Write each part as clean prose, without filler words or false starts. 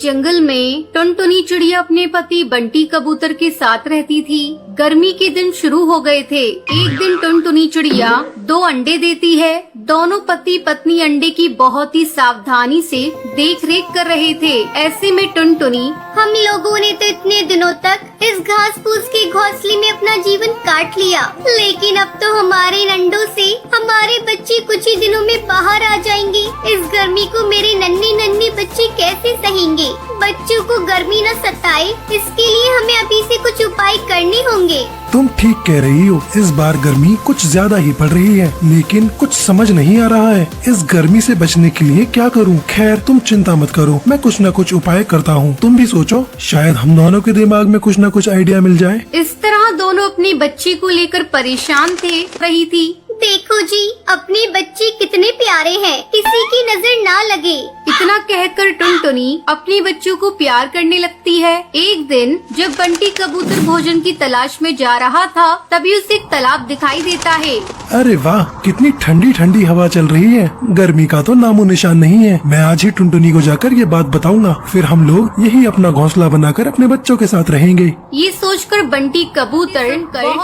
जंगल में टुनटुनी चिड़िया अपने पति बंटी कबूतर के साथ रहती थी। गर्मी के दिन शुरू हो गए थे। एक दिन टुनटुनी चिड़िया 2 अंडे देती है। दोनों पति पत्नी अंडे की बहुत ही सावधानी से देख रेख कर रहे थे। ऐसे में टुनटुनी, हम लोगों ने तो इतने दिनों तक इस घास फूस के घोंसले में अपना जीवन काट लिया, लेकिन अब तो हमारे अंडों से हमारे बच्चे कुछ ही दिनों में बाहर आ जाएंगे। इस गर्मी को मेरे नन्हे नन्हे बच्चे कैसे सहेंगे? बच्चों को गर्मी न सताए, इसके लिए हमें अभी से कुछ उपाय करने होंगे। तुम ठीक कह रही हो, इस बार गर्मी कुछ ज्यादा ही पड़ रही है, लेकिन कुछ समझ नहीं आ रहा है इस गर्मी से बचने के लिए क्या करूं। खैर तुम चिंता मत करो, मैं कुछ न कुछ उपाय करता हूं। तुम भी सोचो, शायद हम दोनों के दिमाग में कुछ न कुछ आइडिया मिल जाए। इस तरह दोनों अपने बच्चे को लेकर परेशान थे रही थी। देखो जी, अपने बच्चे कितने प्यारे हैं, किसी की नजर ना लगे। इतना कहकर टुनटुनी अपने बच्चों को प्यार करने लगती है। एक दिन जब बंटी कबूतर भोजन की तलाश में जा रहा था, तभी उसे एक तालाब दिखाई देता है। अरे वाह, कितनी ठंडी ठंडी हवा चल रही है। गर्मी का तो नामो निशान नहीं है। मैं आज ही टुनटुनी को जाकर ये बात बताऊंगा, फिर हम लोग यही अपना घोंसला बनाकर अपने बच्चों के साथ रहेंगे। ये सोचकर बंटी कबूतर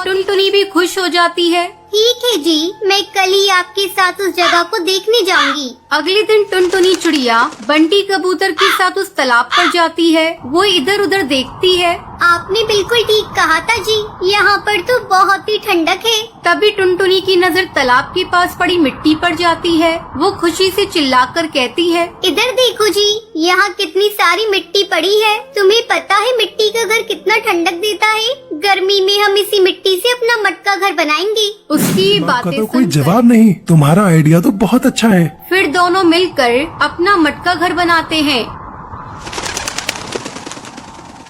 टुनटुनी भी खुश हो जाती है। ठीक है जी, मैं कल ही आपके साथ उस जगह को देखने जाऊंगी। अगले दिन टुनटुनी चिड़िया बंटी कबूतर के साथ उस तालाब पर जाती है। वो इधर उधर देखती है। आपने बिल्कुल ठीक कहा था जी, यहाँ पर तो बहुत ही ठंडक है। तभी टुनटुनी की नजर तालाब के पास पड़ी मिट्टी पर जाती है। वो खुशी से चिल्लाकर कहती है, इधर देखो जी, यहाँ कितनी सारी मिट्टी पड़ी है। तुम्हें पता है मिट्टी का घर कितना ठंडक देता है? गर्मी में हम इसी मिट्टी से अपना मटका घर बनाएंगे। उसकी का बातें तो कोई सुनकर जवाब नहीं। तुम्हारा आइडिया तो बहुत अच्छा है। फिर दोनों मिलकर अपना मटका घर बनाते हैं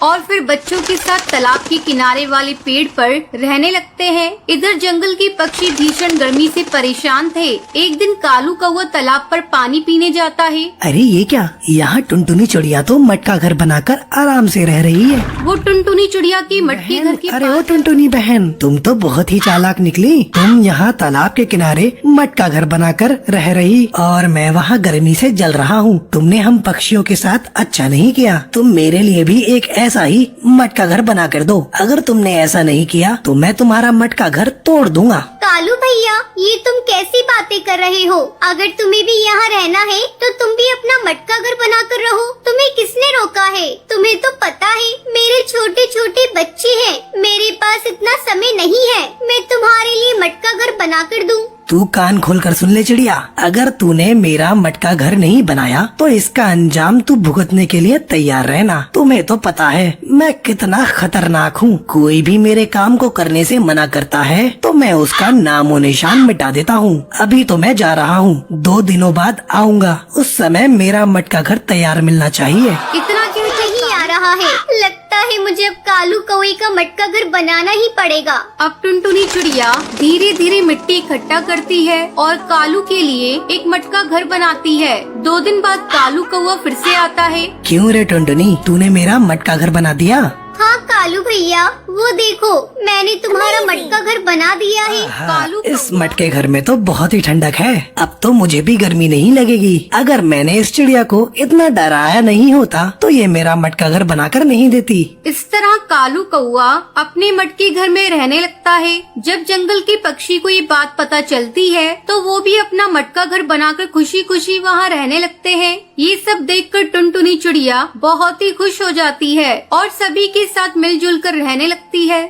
और फिर बच्चों के साथ तालाब के किनारे वाले पेड़ पर रहने लगते हैं। इधर जंगल के पक्षी भीषण गर्मी से परेशान थे। एक दिन कालू कौवा तालाब पर पानी पीने जाता है। अरे ये क्या, यहाँ टुनटुनी चिड़िया तो मटका घर बनाकर आराम से रह रही है। वो टुनटुनी चिड़िया की मटके घर के अरे ओ पास टुनटुनी बहन, तुम तो बहुत ही चालाक निकली। तुम यहाँ तालाब के किनारे मटका घर बनाकर रह रही और मैं वहाँ गर्मी से जल रहा हूँ। तुमने हम पक्षियों के साथ अच्छा नहीं किया। तुम मेरे लिए भी एक ऐसा ही मटका घर बना कर दो। अगर तुमने ऐसा नहीं किया तो मैं तुम्हारा मटका घर तोड़ दूंगा। कालू भैया, ये तुम कैसी बातें कर रहे हो? अगर तुम्हें भी यहाँ रहना है तो तुम भी अपना मटका घर बना कर रहो। तुम्हें किसने रोका है? तुम्हें तो पता है मेरे छोटे छोटे बच्चे हैं, मेरे पास इतना समय नहीं है मैं तुम्हारे लिए मटका घर बना कर दूँ। तू कान खोल कर सुन ले चिड़िया, अगर तूने मेरा मटका घर नहीं बनाया तो इसका अंजाम तू भुगतने के लिए तैयार रहना। तुम्हें तो पता है मैं कितना खतरनाक हूँ। कोई भी मेरे काम को करने से मना करता है तो मैं उसका नामो निशान मिटा देता हूँ। अभी तो मैं जा रहा हूँ, 2 दिनों बाद आऊँगा। उस समय मेरा मटका घर तैयार मिलना चाहिए। इतना क्यों नहीं आ रहा है? लगता है मुझे अब कालू कौवे का मटका घर बनाना ही पड़ेगा। अब टुनटुनी चिड़िया धीरे धीरे मिट्टी इकट्ठा करती है और कालू के लिए एक मटका घर बनाती है। 2 दिन बाद कालू कौवा फिर से आता है। क्यों रे टुनटुनी, तूने मेरा मटका घर बना दिया? हाँ कालू भैया, वो देखो मैंने तुम्हारा मटका घर बना दिया है। कालू इस मटके घर में तो बहुत ही ठंडक है। अब तो मुझे भी गर्मी नहीं लगेगी। अगर मैंने इस चिड़िया को इतना डराया नहीं होता तो ये मेरा मटका घर बनाकर नहीं देती। इस तरह कालू कौवा अपने मटके घर में रहने लगता है। जब जंगल के पक्षी को ये बात पता चलती है तो वो भी अपना मटका घर बनाकर खुशी खुशी वहाँ रहने लगते हैं। ये सब देखकर टुनटुनी चिड़िया बहुत ही खुश हो जाती है और सभी के साथ मिलजुल कर रहने लगती है।